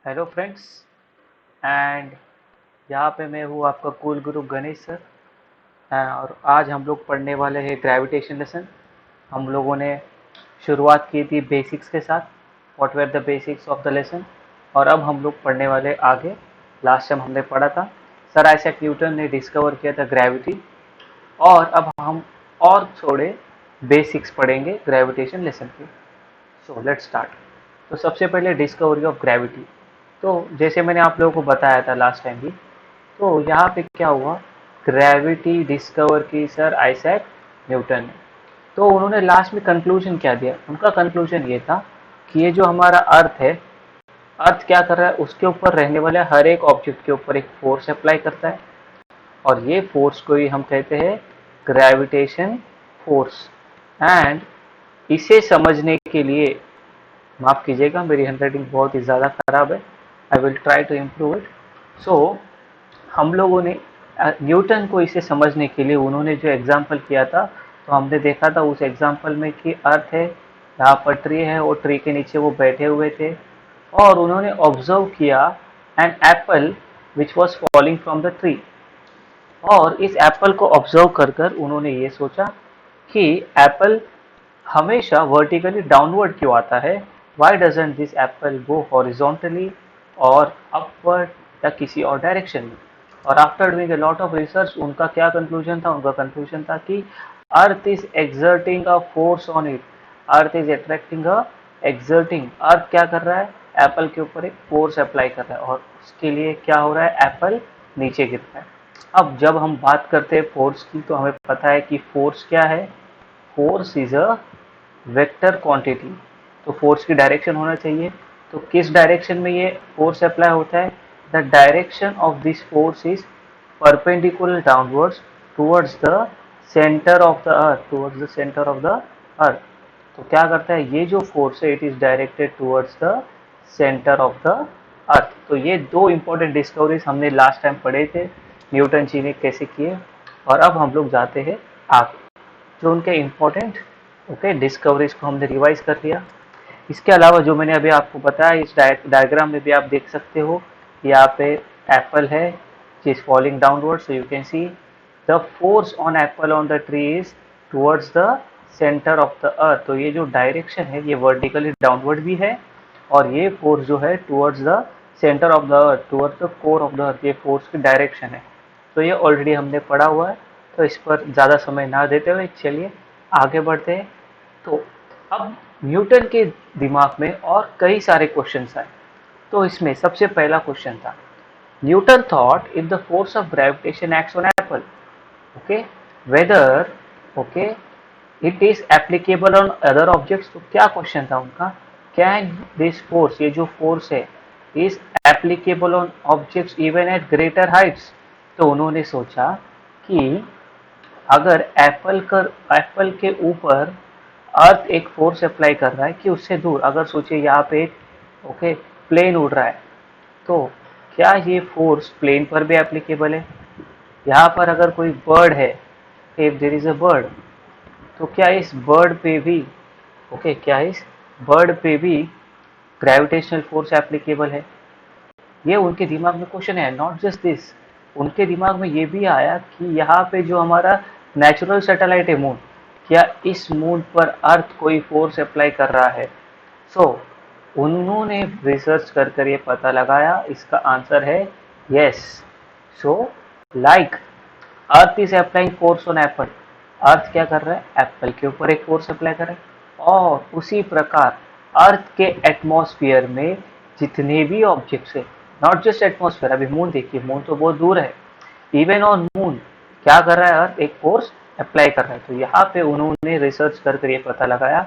Hello friends and यहाँ पे मैं हूँ आपका कूल गुरु गणेश सर। और आज हम लोग पढ़ने वाले हैं ग्रेविटेशन लेसन। हम लोगों ने शुरुआत की थी बेसिक्स के साथ, what were the basics of the lesson. और अब हम लोग पढ़ने वाले आगे। लास्ट टाइम हमने पढ़ा था सर आइजैक न्यूटन ने डिस्कवर किया था ग्रेविटी। और अब हम और थोड़े बेसिक्स पढ़ेंगे ग्रेविटेशन लेसन के। So let's start. तो सबसे पहले डिस्कवरी ऑफ ग्रेविटी। तो जैसे मैंने आप लोगों को बताया था लास्ट टाइम भी, तो यहाँ पे क्या हुआ, ग्रेविटी डिस्कवर की सर आइजैक न्यूटन ने। तो उन्होंने लास्ट में कंक्लूजन क्या दिया, उनका कंक्लूजन ये था कि ये जो हमारा अर्थ है, अर्थ क्या कर रहा है, उसके ऊपर रहने वाले हर एक ऑब्जेक्ट के ऊपर एक फोर्स अप्लाई करता है। और ये फोर्स को ही हम कहते हैं ग्रेविटेशन फोर्स। एंड इसे समझने के लिए, माफ़ कीजिएगा मेरी हैंडराइटिंग बहुत ही ज़्यादा ख़राब है, I will try to improve it. So हम लोगों ने न्यूटन को इसे समझने के लिए उन्होंने जो एग्जाम्पल किया था, तो हमने देखा था उस एग्जाम्पल में कि अर्थ है, यहाँ पर ट्री है और ट्री के नीचे वो बैठे हुए थे। और उन्होंने ऑब्जर्व किया an apple which was falling from the tree. और इस एप्पल को ऑब्जर्व कर कर उन्होंने ये सोचा कि एप्पल हमेशा वर्टिकली डाउनवर्ड क्यों आता है, why doesn't this apple go horizontally और अपवर्ड या किसी और डायरेक्शन में। और after doing a lot of research उनका क्या कंक्लूजन था, उनका कंक्लूजन था कि earth is exerting a force on it, earth is attracting a exerting, earth क्या कर रहा है, एप्पल के ऊपर एक फोर्स अप्लाई कर रहा है और उसके लिए क्या हो रहा है, एप्पल नीचे गिर रहा है। अब जब हम बात करते हैं फोर्स की, तो हमें पता है कि फोर्स क्या है, force is a vector quantity. तो फोर्स की डायरेक्शन होना चाहिए। तो किस डायरेक्शन में ये फोर्स अप्लाई होता है, the direction of this force is perpendicular downwards towards the centre of the earth, towards the centre of the earth. तो क्या करता है, ये जो फोर्स है it is directed towards the centre of the earth. तो ये दो इंपॉर्टेंट डिस्कवरीज हमने लास्ट टाइम पढ़े थे, न्यूटन जी ने कैसे किए। और अब हम लोग जाते हैं आगे, जो उनके इम्पोर्टेंट डिस्कवरीज को हमने रिवाइज कर लिया। इसके अलावा जो मैंने अभी आपको बताया, इस डायग्राम में भी आप देख सकते हो, यहाँ पे एप्पल है which is falling downward, so you can see the force on apple on the tree is towards the center of the earth। तो ये जो डायरेक्शन है ये वर्टिकली डाउनवर्ड भी है, और ये फोर्स जो है towards the centre of the earth, towards the core of the earth, ये फोर्स की डायरेक्शन है। तो ये ऑलरेडी हमने पढ़ा हुआ है, तो इस पर ज़्यादा समय ना देते हुए चलिए आगे बढ़ते हैं। तो अब न्यूटन के दिमाग में और कई सारे क्वेश्चंस आए। तो इसमें सबसे पहला क्वेश्चन था, Newton thought if the force of gravitation acts on apple, okay, whether, okay, it is applicable on other objects. तो क्या क्वेश्चन था उनका, कैन दिस फोर्स, ये जो फोर्स है, is applicable on objects even at greater Heights. तो उन्होंने सोचा कि अगर एप्पल के ऊपर अर्थ एक फोर्स अप्लाई कर रहा है कि उससे दूर, अगर सोचिए यहाँ पे एक प्लेन उड़ रहा है, तो क्या ये फोर्स प्लेन पर भी एप्लीकेबल है। यहाँ पर अगर कोई बर्ड है, if there is a bird, तो क्या इस बर्ड पे भी, क्या इस बर्ड पे भी ग्रेविटेशनल फोर्स एप्लीकेबल है। ये उनके दिमाग में क्वेश्चन है। नॉट जस्ट दिस, उनके दिमाग में ये भी आया कि यहाँ पे जो हमारा नेचुरल सैटेलाइट है मून, क्या इस मून पर अर्थ कोई फोर्स अप्लाई कर रहा है। सो उन्होंने रिसर्च कर कर ये पता लगाया, इसका आंसर है yes. So like earth is applying force on apple, earth क्या कर रहा है, एप्पल के ऊपर एक फोर्स अप्लाई कर रहा है। और उसी प्रकार अर्थ के एटमॉस्फेयर में जितने भी ऑब्जेक्ट्स है, नॉट जस्ट एटमॉस्फेयर, अभी मून देखिए, मून तो बहुत दूर है, इवन ऑन मून क्या कर रहा है, अर्थ एक फोर्स अप्लाई कर रहा है। तो यहाँ पे उन्होंने रिसर्च कर कर ये पता लगाया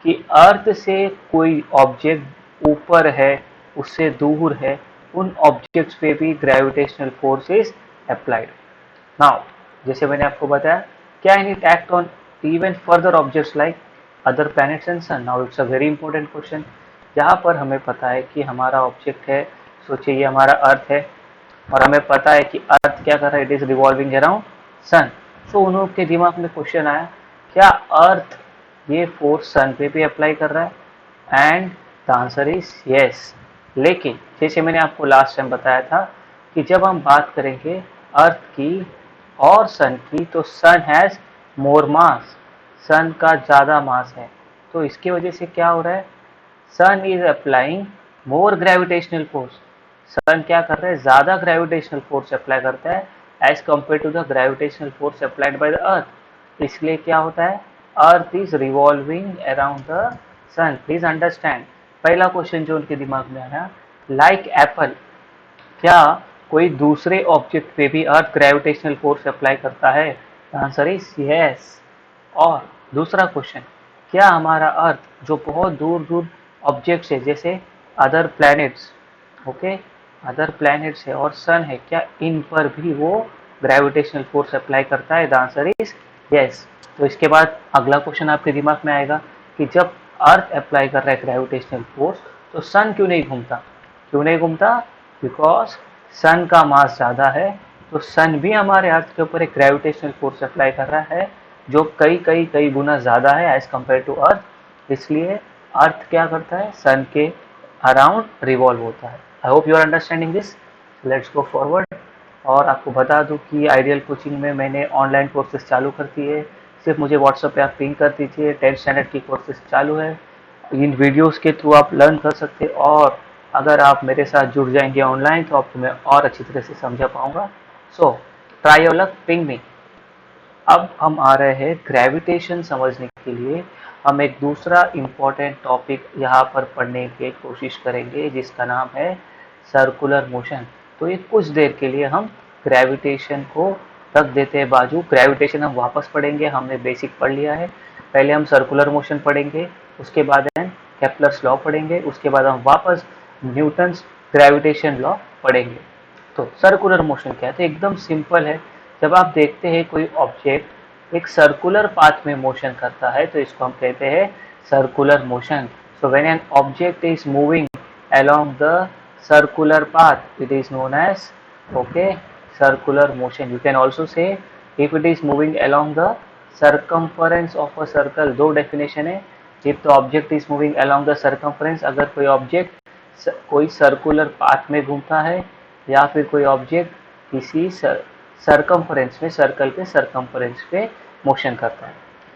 कि अर्थ से कोई ऑब्जेक्ट ऊपर है, उससे दूर है, उन ऑब्जेक्ट्स पे भी gravitational force is applied. Now जैसे मैंने आपको बताया, can it act on even further objects like other planets and sun. Now it's a very important question. यहाँ पर हमें पता है कि हमारा ऑब्जेक्ट है, सोचिए ये हमारा अर्थ है, और हमें पता है कि अर्थ क्या कर रहा है, it is revolving around sun. So उन लोग के दिमाग में क्वेश्चन आया, क्या अर्थ ये फोर्स सन पे भी अप्लाई कर रहा है, and the answer is yes. लेकिन जैसे मैंने आपको लास्ट टाइम बताया था कि जब हम बात करेंगे अर्थ की और सन की, तो सन हैज़ मोर मास, सन का ज़्यादा मास है। तो इसकी वजह से क्या हो रहा है, sun is applying more gravitational force. Sun क्या कर रहा है, ज़्यादा ग्रेविटेशनल फोर्स अप्लाई करता है as compare to the gravitational force applied by the earth. इसलिए क्या होता है, earth is revolving around the sun. Please understand, पहला क्वेश्चन जो उनके दिमाग में आया, लाइक एप्पल, क्या कोई दूसरे ऑब्जेक्ट पे भी अर्थ ग्रेविटेशनल फोर्स अप्लाई करता है? Answer is yes. और दूसरा क्वेश्चन, क्या हमारा अर्थ जो बहुत दूर दूर ऑब्जेक्ट्स है जैसे other planets, okay, other planets है और सन है, क्या इन पर भी वो ग्रेविटेशनल फोर्स अप्लाई करता है? The answer is yes. तो इसके बाद अगला क्वेश्चन आपके दिमाग में आएगा कि जब अर्थ अप्लाई कर रहा है ग्रेविटेशनल फोर्स, तो सन क्यों नहीं घूमता? क्यों नहीं घूमता? बिकॉज सन का मास ज़्यादा है, तो सन भी हमारे अर्थ के ऊपर एक ग्रेविटेशनल फोर्स अप्लाई कर रहा है जो कई कई कई गुना ज़्यादा है एज कम्पेयर टू अर्थ। इसलिए अर्थ क्या करता है, सन के अराउंड रिवॉल्व होता है। I hope you are understanding this. Let's go forward. और आपको बता दूं कि आइडियल कोचिंग में मैंने ऑनलाइन कोर्सेज चालू कर दिए। सिर्फ मुझे व्हाट्सएप पे आप पिंग कर दीजिए, 10th स्टैंडर्ड की कोर्सेज चालू है। इन वीडियोस के थ्रू आप लर्न कर सकते, और अगर आप मेरे साथ जुड़ जाएंगे ऑनलाइन तो आपको मैं और अच्छी तरह से समझा पाऊंगा। So try your luck, ping me. अब हम आ रहे हैं ग्रेविटेशन समझने के लिए। हम एक दूसरा इम्पोर्टेंट टॉपिक यहाँ पर पढ़ने की कोशिश करेंगे जिसका नाम है सर्कुलर मोशन। तो ये कुछ देर के लिए हम ग्रेविटेशन को रख देते हैं बाजू। ग्रेविटेशन हम वापस पढ़ेंगे, हमने बेसिक पढ़ लिया है। पहले हम सर्कुलर मोशन पढ़ेंगे, उसके बाद हम केपलर्स लॉ पढ़ेंगे, उसके बाद हम वापस न्यूटन्स ग्रेविटेशन लॉ पढ़ेंगे। तो सर्कुलर मोशन क्या है, तो एकदम सिंपल है। जब आप देखते हैं कोई ऑब्जेक्ट एक सर्कुलर पाथ में मोशन करता है तो इसको हम कहते हैं circular motion. So when an object is moving along the circular path it is known as, okay, circular motion. You can also say if it is moving along the circumference of a circle, दो definition है। if the object is moving along the circumference, अगर कोई object कोई circular path में घूमता है, या फिर कोई ऑब्जेक्ट किसी सरकमफरेंस में, सर्कल के सरकमफरेंस पे मोशन करता है।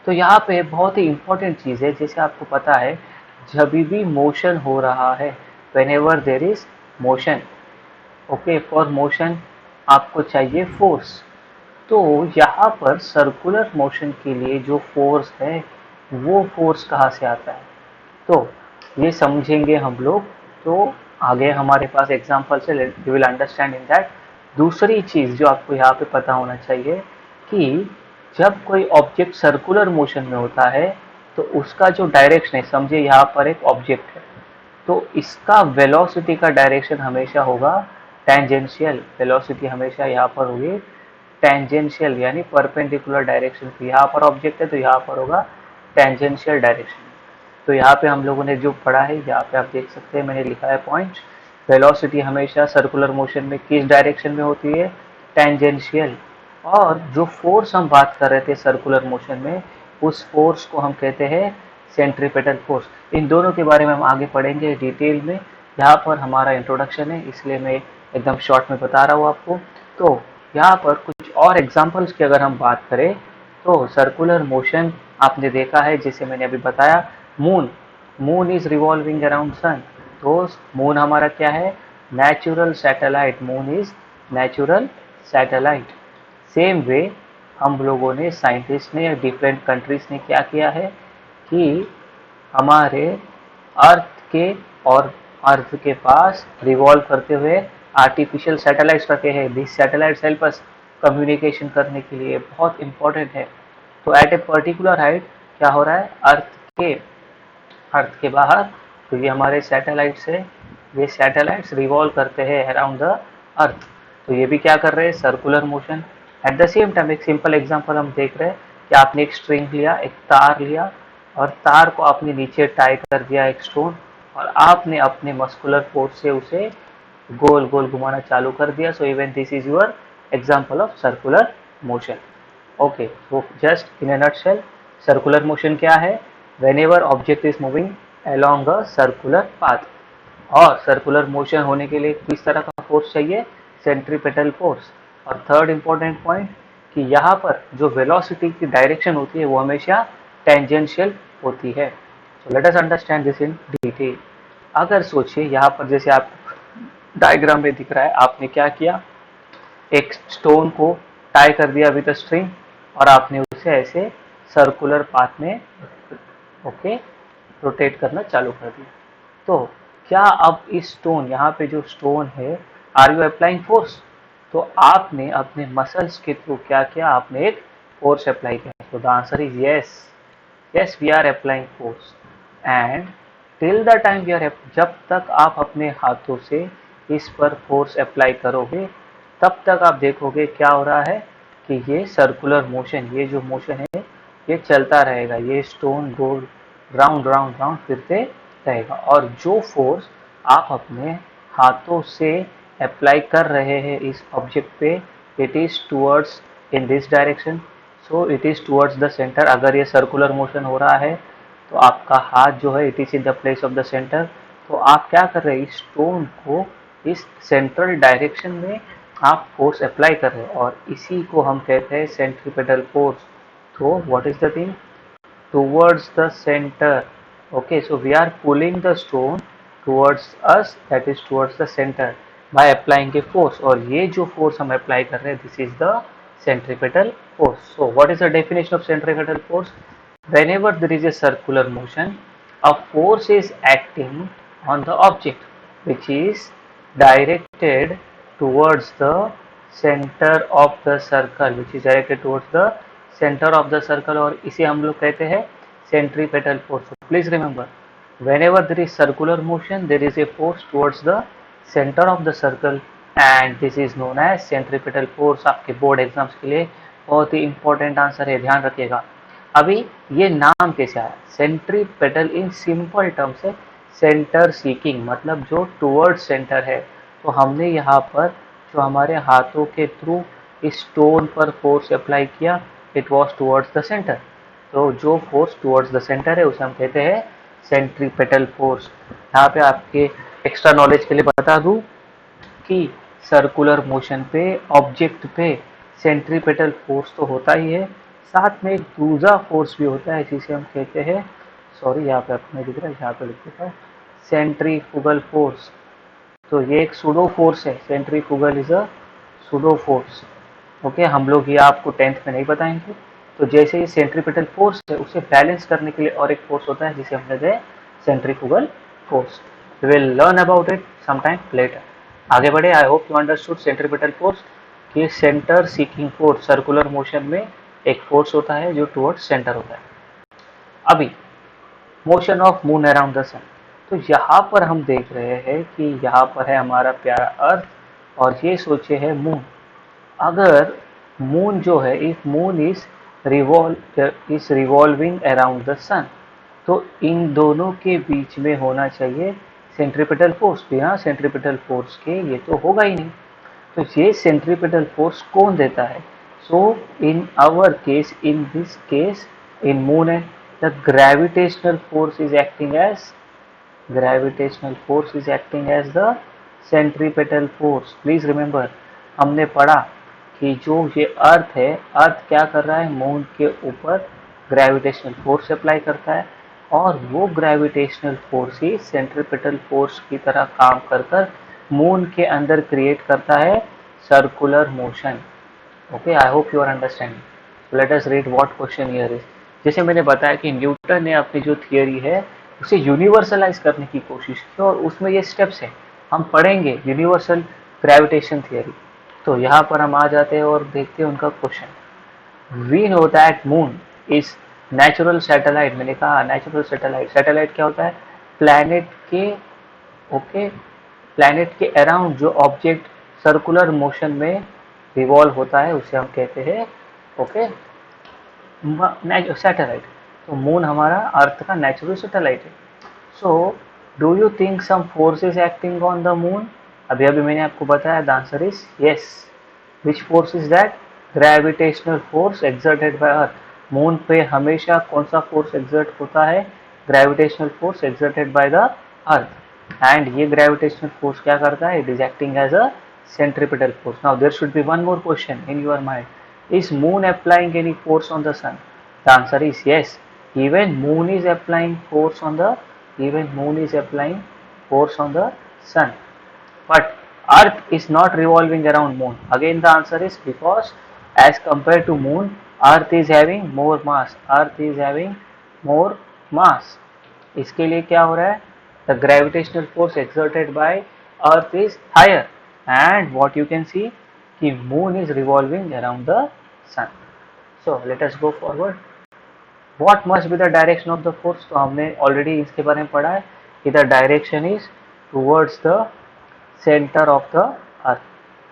तो यहाँ पे बहुत ही इंपॉर्टेंट चीज़ है, जैसे आपको पता है जब भी मोशन हो रहा है, whenever there is motion, okay, for motion आपको चाहिए फोर्स। तो यहाँ पर सर्कुलर मोशन के लिए जो फोर्स है वो फोर्स कहाँ से आता है, तो ये समझेंगे हम लोग। तो आगे हमारे पास एग्जाम्पल से you will understand in that. दूसरी चीज़ जो आपको यहाँ पे पता होना चाहिए कि जब कोई ऑब्जेक्ट सर्कुलर मोशन में होता है तो उसका जो डायरेक्शन है, समझिए यहाँ पर एक ऑब्जेक्ट है, तो इसका वेलोसिटी का डायरेक्शन हमेशा होगा टेंजेंशियल। वेलोसिटी हमेशा यहाँ पर होगी टेंजेंशियल, यानी परपेंडिकुलर डायरेक्शन। यहाँ पर ऑब्जेक्ट है तो यहाँ पर होगा टेंजेंशियल डायरेक्शन। तो यहाँ पे हम लोगों ने जो पढ़ा है, यहाँ पे आप देख सकते हैं मैंने लिखा है पॉइंट। वेलोसिटी हमेशा सर्कुलर मोशन में किस डायरेक्शन में होती है, टेंजेंशियल। और जो फोर्स हम बात कर रहे थे सर्कुलर मोशन में, उस फोर्स को हम कहते हैं सेंट्रीपेटल फोर्स। इन दोनों के बारे में हम आगे पढ़ेंगे डिटेल में। यहाँ पर हमारा इंट्रोडक्शन है इसलिए मैं एकदम शॉर्ट में बता रहा हूँ आपको। तो यहाँ पर कुछ और एग्जाम्पल्स की अगर हम बात करें तो सर्कुलर मोशन आपने देखा है, जैसे मैंने अभी बताया, moon, moon is revolving around sun. तो मून हमारा क्या है, natural satellite. Moon is natural satellite. Same way हम लोगों ने, साइंटिस्ट ने या डिफरेंट कंट्रीज ने क्या किया है कि हमारे अर्थ के और अर्थ के पास रिवॉल्व करते हुए आर्टिफिशियल सैटेलाइट्स रखे हैं। This satellites help us communication करने के लिए, बहुत इंपॉर्टेंट है। तो एट ए पर्टिकुलर हाइट क्या हो रहा है, अर्थ के बाहर, तो ये हमारे सैटेलाइट्स है, ये सैटेलाइट्स रिवॉल्व करते हैं अराउंड द अर्थ। तो ये भी क्या कर रहे हैं, circular motion. At the same time एक सिंपल एग्जांपल हम देख रहे हैं कि आपने एक स्ट्रिंग लिया, एक तार लिया, और तार को आपने नीचे टाई कर दिया एक स्टोन, और आपने अपने मस्कुलर फोर्स से उसे गोल गोल घुमाना चालू कर दिया। So even this is your example of circular motion. Okay, so just in a nutshell, circular motion क्या है, whenever object is moving along a circular path। और सर्कुलर मोशन होने के लिए किस तरह का फोर्स चाहिए, सेंट्रीपेटल फोर्स। और थर्ड इंपॉर्टेंट पॉइंट कि यहाँ पर जो वेलोसिटी की डायरेक्शन होती है वो हमेशा टेंजेंशियल होती है। So let us understand this in detail. अगर सोचिए यहाँ पर जैसे आप डायग्राम में दिख रहा है, आपने क्या किया, एक स्टोन को टाई कर दिया विद अ स्ट्रिंग और आपने उसे ऐसे सर्कुलर पाथ में ओके रोटेट करना चालू कर दिया। तो क्या अब इस स्टोन, यहाँ पे जो स्टोन है, आर यू अप्लाइंग फोर्स? तो आपने अपने मसल्स के थ्रू क्या किया, आपने एक फोर्स अप्लाई किया। तो the answer is yes, yes we are applying force. And till the time we are, जब तक आप अपने हाथों से इस पर फोर्स अप्लाई करोगे तब तक आप देखोगे क्या हो रहा है कि ये सर्कुलर मोशन, ये जो मोशन है ये चलता रहेगा, ये स्टोन गोल राउंड राउंड राउंड फिरते रहेगा। और जो फोर्स आप अपने हाथों से अप्लाई कर रहे हैं इस ऑब्जेक्ट पे, it is towards in this direction, so it is towards the centre. अगर ये सर्कुलर मोशन हो रहा है तो आपका हाथ जो है it is in the place of the centre. तो आप क्या कर रहे हैं, इस स्टोन को इस सेंट्रल डायरेक्शन में आप फोर्स अप्लाई कर रहे हैं और इसी को हम कहते हैं सेंट्रीपेटल फोर्स। तो what is the thing, towards the center. Okay, so we are pulling the stone towards us, that is towards the center by applying a force. और ये जो force हम apply कर रहे हैं, this is the centripetal force. So what is the definition of centripetal force? Whenever there is a circular motion, a force is acting on the object which is directed towards the center of the circle, which is directed towards the centre of the circle, और इसे हम लोग कहते हैं centripetal force. Please remember, whenever there is circular motion there is a force towards the center of the circle and this is known as centripetal force। आपके board exams के लिए बहुत ही इंपॉर्टेंट आंसर है, ध्यान रखिएगा। अभी ये नाम कैसे आया, सेंट्रीपेटल इन सिंपल टर्म से सेंटर सीकिंग, मतलब जो टुवर्ड्स सेंटर है। तो हमने यहाँ पर जो हमारे हाथों के थ्रू इस स्टोन पर फोर्स अप्लाई किया, it was towards the centre. तो जो फोर्स टूवर्ड्स द सेंटर है उसे हम कहते हैं सेंट्रीपेटल फोर्स। यहाँ पे आपके एक्स्ट्रा नॉलेज के लिए बता दूं कि सर्कुलर मोशन पे ऑब्जेक्ट पे सेंट्रीपेटल फोर्स तो होता ही है, साथ में एक दूसरा फोर्स भी होता है जिसे हम कहते हैं, सॉरी यहाँ पे आपको नहीं दिख रहा है, यहाँ पे लिख देता हूँ, सेंट्रीफुगल फोर्स। तो ये एक सुडो फोर्स है, centrifugal is a pseudo force. Okay, हम लोग ये आपको 10th में नहीं बताएंगे। तो जैसे ये सेंट्रीपेटल फोर्स है उसे बैलेंस करने के लिए और एक फोर्स होता है जिसे हम कहते हैं centrifugal force. We will learn about it some time later. आगे बढ़े, I hope you understood centripetal force कि centre seeking force, circular motion में एक फोर्स होता है जो टुवर्ड्स सेंटर होता है। अभी motion of moon around the sun, तो यहाँ पर हम देख रहे हैं कि यहाँ पर है हमारा प्यारा अर्थ और ये सोचे है मून। अगर मून जो है, if moon is revolving around the sun, तो इन दोनों के बीच में होना चाहिए सेंट्रीपेटल फोर्स। बिना सेंट्रीपेटल फोर्स के ये तो होगा ही नहीं। तो ये सेंट्रीपेटल फोर्स कौन देता है? So in our case, in this case, in moon है, the gravitational force is acting as, gravitational force is acting as the centripetal force. Please remember, हमने पढ़ा कि जो ये अर्थ है, अर्थ क्या कर रहा है, मून के ऊपर ग्रेविटेशनल फोर्स अप्लाई करता है और वो ग्रेविटेशनल फोर्स ही सेंट्रीपेटल फोर्स की तरह काम कर मून के अंदर क्रिएट करता है circular motion. Okay, I hope you are understanding. Let us read what question here is. जैसे मैंने बताया कि न्यूटन ने अपनी जो थियरी है उसे यूनिवर्सलाइज करने की कोशिश की और उसमें ये स्टेप्स हैं, हम पढ़ेंगे यूनिवर्सल ग्रेविटेशन थियरी। तो यहाँ पर हम आ जाते हैं और देखते हैं उनका question. We know that moon is natural satellite. मैंने कहा नेचुरल सैटेलाइट, सैटेलाइट क्या होता है, प्लैनेट के, ओके, प्लैनेट के अराउंड जो ऑब्जेक्ट सर्कुलर मोशन में रिवॉल्व होता है उसे हम कहते हैं ओके सैटेलाइट। तो मून हमारा अर्थ का नेचुरल सैटेलाइट है। So do you think some force is acting on the moon? अभी अभी मैंने आपको बताया, the answer is yes. Which force is that? Gravitational force exerted by earth. Moon पे हमेशा कौन सा फोर्स एक्सर्ट होता है? Gravitational force exerted by the earth. And ये ग्रेविटेशनल फोर्स क्या करता है, it is acting as a centripetal force. Now there should be one more question in your mind. Is moon applying any force on the sun? The answer is yes. Even moon is applying force on the sun. But Earth is not revolving around moon. Again the answer is because as compared to moon, Earth is having more mass. इसके लिए क्या हो रहा है, the gravitational force exerted by Earth is higher, and what you can see कि moon is revolving around the sun. So let us go forward. What must be the direction of the force? तो हमने already इसके बारे में पढ़ा है कि the direction is towards the center of the earth.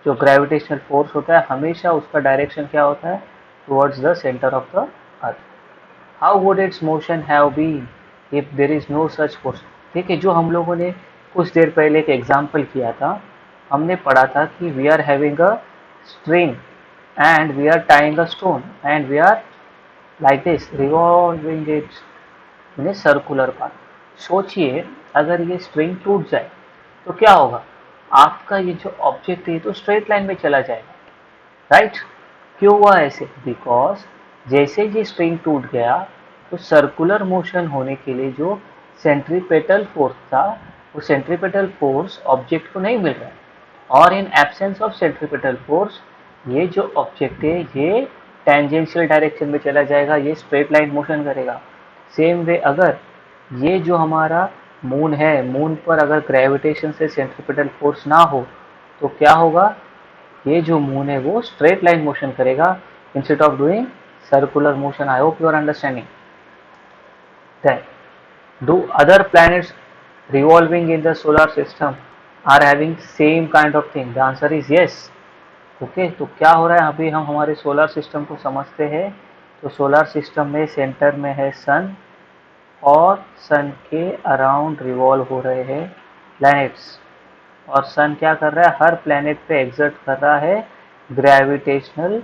जो ग्रेविटेशनल फोर्स होता है हमेशा उसका डायरेक्शन क्या होता है, towards the center of the earth. How would its motion have been if there is no such force? ठीक है, जो हम लोगों ने कुछ देर पहले एक एग्जाम्पल किया था, हमने पढ़ा था कि we are having a string and we are tying a stone and we are like this revolving it in a circular path. सोचिए अगर ये स्ट्रिंग टूट जाए तो क्या होगा, आपका ये जो ऑब्जेक्ट है तो स्ट्रेट लाइन में चला जाएगा, राइट? क्यों हुआ ऐसे? बिकॉज जैसे ये स्ट्रिंग टूट गया तो सर्कुलर मोशन होने के लिए जो सेंट्रीपेटल फोर्स था, वो सेंट्रीपेटल फोर्स ऑब्जेक्ट को नहीं मिल रहा है, और in absence of centripetal force ये जो ऑब्जेक्ट है ये टेंजेंशियल डायरेक्शन में चला जाएगा, ये स्ट्रेट लाइन मोशन करेगा. सेम वे अगर ये जो हमारा मून है, मून पर अगर ग्रेविटेशन से सेंट्रीपेटल फोर्स ना हो तो क्या होगा, ये जो मून है वो स्ट्रेट लाइन मोशन करेगा instead of doing circular motion. I hope you are understanding. Then do other planets revolving in the solar system are having same kind of thing? The answer is yes. Okay, तो क्या हो रहा है, अभी हम हमारे solar system को समझते हैं. तो सोलर सिस्टम में सेंटर में है सन, और सन के अराउंड रिवॉल्व हो रहे हैं प्लैनेट्स, और सन क्या कर रहा है, हर प्लैनेट पे एग्जर्ट कर रहा है ग्रेविटेशनल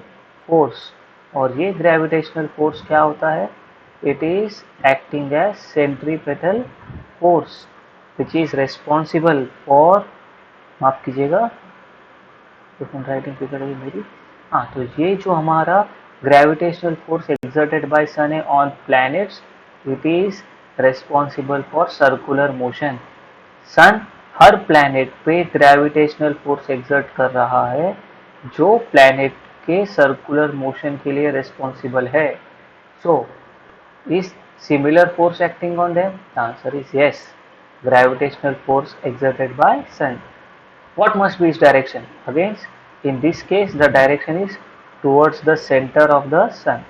फोर्स. और ये ग्रेविटेशनल फोर्स क्या होता है, it is acting as centripetal force which is responsible for, माफ कीजिएगा राइटिंग पिक है मेरी, हाँ, तो ये जो हमारा gravitational force exerted by sun है on planets, it is responsible for circular motion. Sun हर प्लैनेट पे ग्रेविटेशनल फोर्स एक्सर्ट कर रहा है जो प्लैनेट के सर्कुलर मोशन के लिए रेस्पॉन्सिबल है. सो is similar force acting on them? The answer is yes. Gravitational force exerted by sun. What must be its direction? Again, in this case the direction is towards the center of the sun.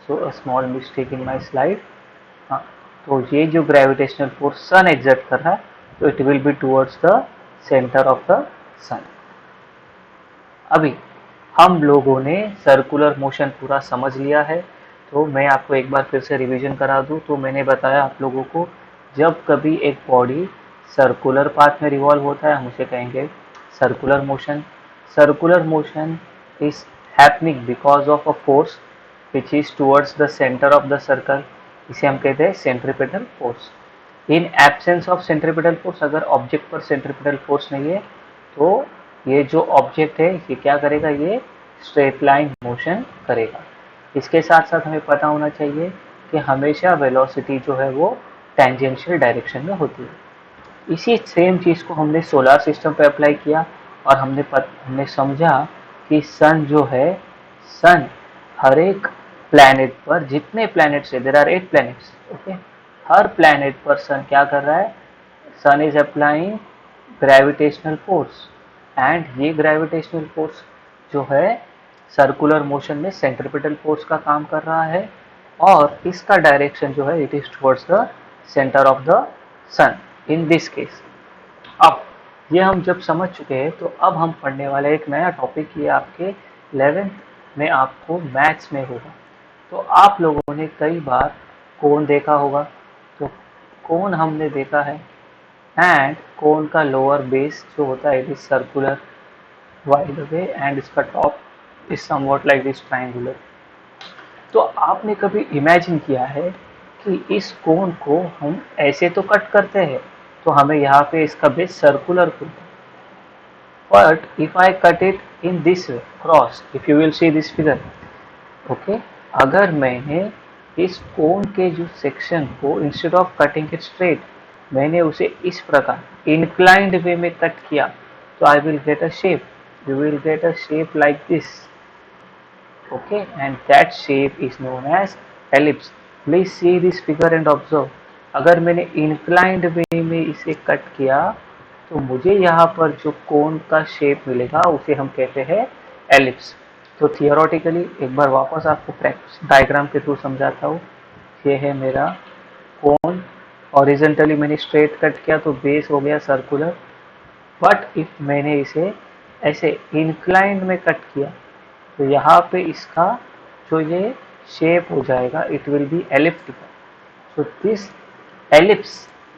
So a small mistake in my slide. हाँ, तो ये जो gravitational force sun exert कर रहा है तो it will be towards the center of the sun. अभी हम लोगों ने सर्कुलर मोशन पूरा समझ लिया है, तो मैं आपको एक बार फिर से रिवीजन करा दूं. तो मैंने बताया आप लोगों को, जब कभी एक बॉडी सर्कुलर पाथ में रिवॉल्व होता है हम उसे कहेंगे circular motion. Circular motion is happening because of a force which is towards the centre of the circle, इसे हम कहते हैं centripetal force. In absence of centripetal force, अगर ऑब्जेक्ट पर सेंट्रीपेटल फोर्स नहीं है तो ये जो ऑब्जेक्ट है ये क्या करेगा, ये स्ट्रेट लाइन मोशन करेगा. इसके साथ साथ हमें पता होना चाहिए कि हमेशा वेलोसिटी जो है वो टेंजेंशियल डायरेक्शन में होती है. इसी सेम चीज़ को हमने सोलर सिस्टम पे अप्लाई किया और हमने समझा कि सन जो है, सन हर एक प्लैनेट पर, जितने प्लैनेट्स है, देयर आर 8 प्लैनेट्स, ओके, हर प्लैनेट पर सन क्या कर रहा है, sun is applying gravitational force, and ये ग्रेविटेशनल फोर्स जो है सर्कुलर मोशन में सेंट्रीपेटल फोर्स का काम कर रहा है, और इसका डायरेक्शन जो है it is towards the centre of the sun in this case. अब ये हम जब समझ चुके हैं तो अब हम पढ़ने वाले एक नया टॉपिक, ये आपके 11th में आपको मैथ्स में होगा. तो आप लोगों ने कई बार कोन देखा होगा, तो कोन हमने देखा है, एंड कोन का लोअर बेस जो होता है it is circular by the way, and इसका top is somewhat like this triangular. तो आपने कभी इमेजिन किया है कि इस कोन को हम ऐसे तो कट करते हैं, तो हमें यहाँ पे इसका बेस सर्कुलर खुलता है। But if I cut it in this way, cross, if you will see this figure, okay, अगर मैंने इस कोन के जो सेक्शन को instead of cutting it straight मैंने उसे इस प्रकार इंक्लाइंड वे में कट किया, तो I will get a shape, you will get a shape like this, okay, and that shape is known as ellipse. Please see this figure and observe. अगर मैंने inclined way में इसे cut किया तो मुझे यहाँ पर जो कोन का शेप मिलेगा उसे हम कहते हैं एलिप्स। तो थियोरेटिकली एक बार वापस आपको प्रैक्टिस डायग्राम के थ्रू समझाता हूँ। ये है मेरा कोन, हॉरिजॉन्टली मैंने स्ट्रेट कट किया तो बेस हो गया सर्कुलर, बट इफ मैंने इसे ऐसे इंक्लाइंड में कट किया तो यहाँ पे इसका जो ये शेप हो जाएगा it will be elliptical. So this ellipse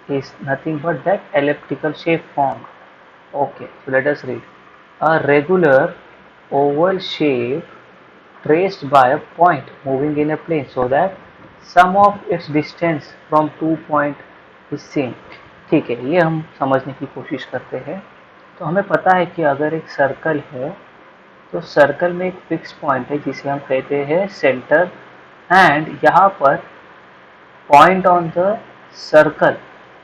is nothing but that elliptical shape formed. Okay, so let us read. A regular oval shape traced by a point moving in a plane so that sum of its distance from two point is same. ठीक है, ये हम समझने की कोशिश करते हैं। तो हमें पता है कि अगर एक सर्कल है तो सर्कल में एक फिक्स पॉइंट है जिसे हम कहते हैं सेंटर, एंड यहाँ पर पॉइंट ऑन द सर्कल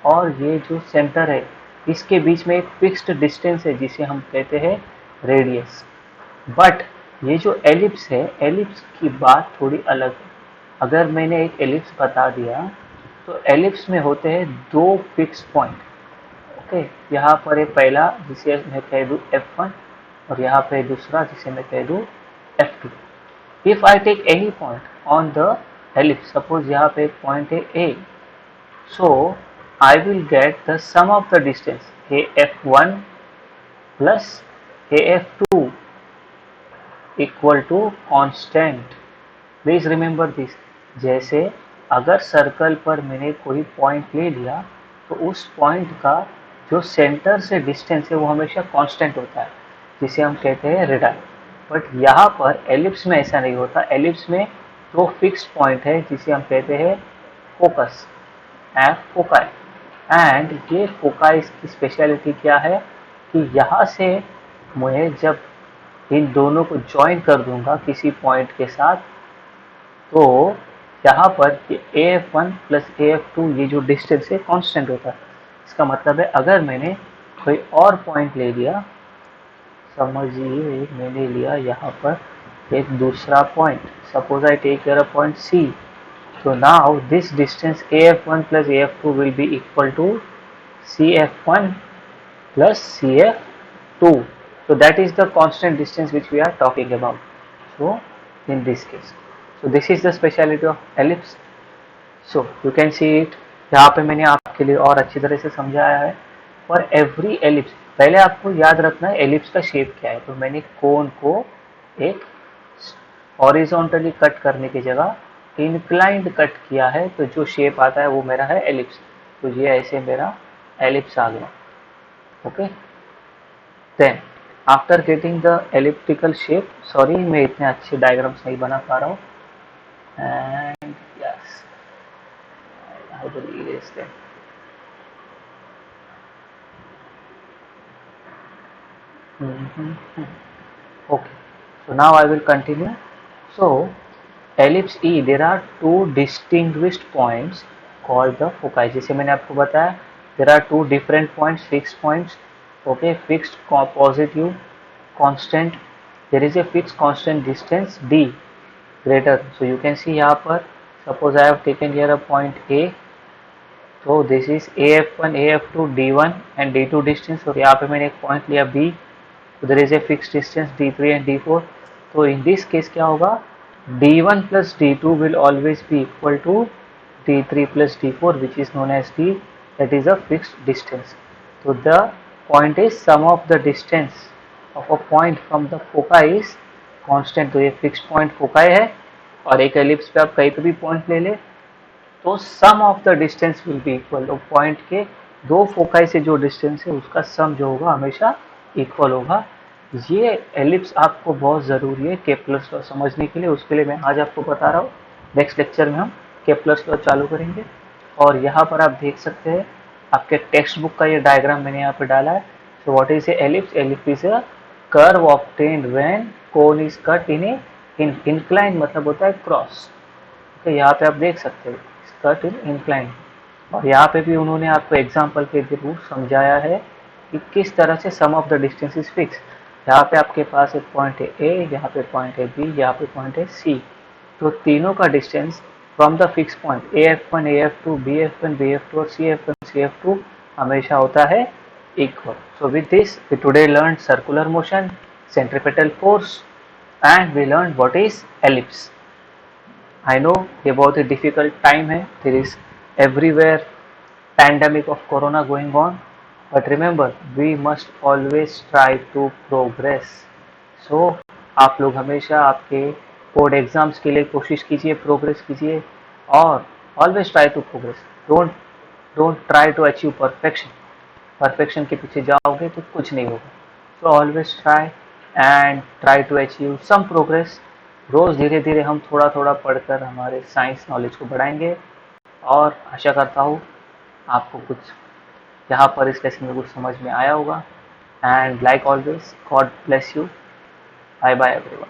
और ये जो सेंटर है इसके बीच में एक फिक्स्ड डिस्टेंस है जिसे हम कहते हैं रेडियस। बट ये जो एलिप्स है, एलिप्स की बात थोड़ी अलग है। अगर मैंने एक एलिप्स बता दिया तो एलिप्स में होते हैं दो फिक्स पॉइंट। ओके, यहाँ पर एक पहला जिसे मैं कह दूँ F1 और यहाँ पे दूसरा जिसे मैं कह दूँ F2। If I take any point on the ellipse, suppose यहाँ पे एक पॉइंट है A, so I will get the sum of the distance AF1 plus AF2 equal to constant. Please remember this. जैसे अगर सर्कल पर मैंने कोई point ले लिया तो उस पॉइंट का जो सेंटर से डिस्टेंस है वो हमेशा कांस्टेंट होता है जिसे हम कहते हैं रेडाई। बट यहाँ पर एलिप्स में ऐसा नहीं होता। एलिप्स में दो फिक्स पॉइंट है जिसे हम कहते हैं फोकस एंड फोकाई। एंड ये फोकाई की स्पेशलिटी क्या है कि यहाँ से मैं जब इन दोनों को ज्वाइन कर दूंगा किसी पॉइंट के साथ तो यहाँ पर ये AF1 प्लस AF2 ये जो डिस्टेंस है कांस्टेंट होता है। इसका मतलब है अगर मैंने कोई और पॉइंट ले लिया, समझिए मैंने लिया यहाँ पर एक दूसरा point, suppose I take care a point C, so now this distance AF1 plus AF2 will be equal to CF1 plus CF2. So that is the constant distance which we are talking about. So in this case, so this is the speciality of ellipse. So you can see it. यहाँ पे मैंने आपके लिए और अच्छी तरह से समझाया है। For every ellipse, पहले आपको याद रखना है एलिप्स का शेप क्या है। तो मैंने कोन को एक हॉरिजॉन्टली कट करने की जगह इंक्लाइंड कट किया है तो जो शेप आता है वो मेरा है एलिप्स। तो ये ऐसे मेरा एलिप्स आ गया। Okay, then after getting the elliptical shape, sorry मैं इतने अच्छे डायग्राम्स नहीं बना पा रहा हूँ, and yes I will erase them. Okay, so now I will continue. So ellipse E, there are two distinguished points called the foci. जैसे मैंने आपको बताया there are two different points, fixed points. Okay, fixed positive constant, there is a fixed constant distance D greater. So you can see यहाँ पर suppose I have taken here a point A, so this is AF1, AF2, D1 and D2 distance, और यहाँ पे मैंने एक point लिया B, so there is a fixed distance D3 and D4. तो in this case क्या होगा, D1 plus D2 will always be equal to D3 plus D4 which is known as D, that is a fixed distance. So the point is sum of the distance of a point from the foci is constant. तो ये fixed point foci है और एक ellipse पे आप कहीं पे भी पॉइंट ले ले तो sum of the distance will be equal. तो पॉइंट के दो फोकाई से जो डिस्टेंस है उसका सम जो होगा हमेशा इक्वल होगा। ये एलिप्स आपको बहुत ज़रूरी है केपलर्स लॉ समझने के लिए, उसके लिए मैं आज आपको बता रहा हूँ। नेक्स्ट लेक्चर में हम केपलर्स लॉ चालू करेंगे। और यहाँ पर आप देख सकते हैं आपके टेक्स्ट बुक का ये डायग्राम मैंने यहाँ पे डाला है। So what is a ellipse? Ellipse is a curve obtained when cone is cut in A incline, मतलब होता है क्रॉस। तो यहाँ पे आप देख सकते हो कट इन इंक्लाइन। और यहाँ पे भी उन्होंने आपको एग्जाम्पल के थ्रू समझाया है कि किस तरह से sum of the distance is fix. यहाँ पे आपके पास एक पॉइंट है ए, यहाँ पे पॉइंट है बी, यहाँ पे पॉइंट है सी। तो तीनों का distance from the fix point AF1 AF2 BF1 BF2 और CF1 CF2 हमेशा होता है equal. So with this we today learn circular motion, centripetal force, and we learn what is ellipse. I know ये बहुत ही डिफिकल्ट टाइम है, there is everywhere pandemic of corona going on, but remember we must always try to progress. So आप लोग हमेशा आपके board exams के लिए कोशिश कीजिए, प्रोग्रेस कीजिए, और always try to progress. Don't try to achieve perfection. Perfection के पीछे जाओगे तो कुछ नहीं होगा। So always try and try to achieve some progress. रोज़ धीरे धीरे हम थोड़ा थोड़ा पढ़कर हमारे साइंस नॉलेज को बढ़ाएंगे, और आशा करता हूँ आपको कुछ यहाँ पर इस लेसन में कुछ समझ में आया होगा। And like always, God bless you. Bye bye everyone.